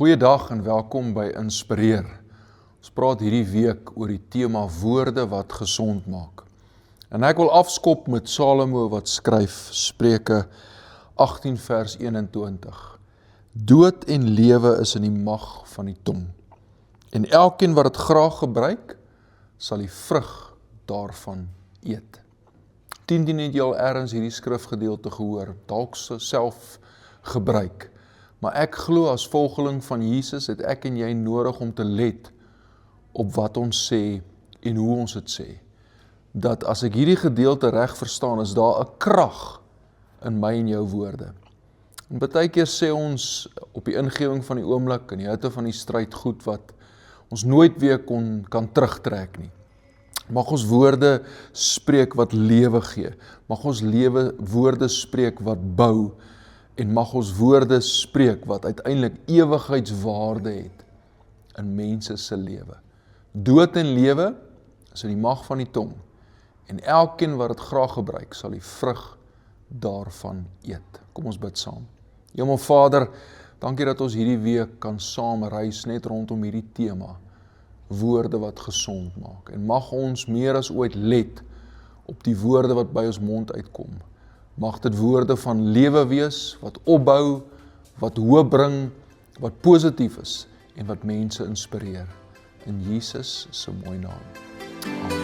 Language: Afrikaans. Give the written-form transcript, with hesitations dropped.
Goeiedag en welkom by Inspireer. Ons praat hierdie week oor die tema woorde wat gesond maak. En ek wil afskop met Salomo wat skryf, Spreuke 18 vers 21. Dood en lewe is in die mag van die tong. En elkeen wat dit graag gebruik, sal die vrug daarvan eet. 10 het jy al ergens hierdie skrifgedeelte gehoor, dalk self gebruik. Maar ek glo as volgeling van Jesus het ek en jy nodig om te let op wat ons sê en hoe ons dit sê. Dat as ek hierdie gedeelte reg verstaan, is daar 'n krag in my en jou woorde. En baie keer sê ons op die ingewing van die oomblik, in die hitte van die stryd goed wat ons nooit weer kan terugtrek nie. Mag ons woorde spreek wat lewe gee. Mag ons woorde spreek wat bou. En mag ons woorde spreek wat uiteindelik ewigheidswaarde het in mense se lewe. Dood en lewe is in die mag van die tong. En elkeen wat dit graag gebruik, sal die vrug daarvan eet. Kom ons bid saam. Hemelvader, dankie dat ons hierdie week kan saam reis net rondom hierdie tema. Woorde wat gesond maak. En mag ons meer as ooit let op die woorde wat by ons mond uitkom. Mag dit woorde van lewe wees, wat opbou, wat hoop bring, wat positief is en wat mense inspireer. In Jesus se mooi naam. Amen.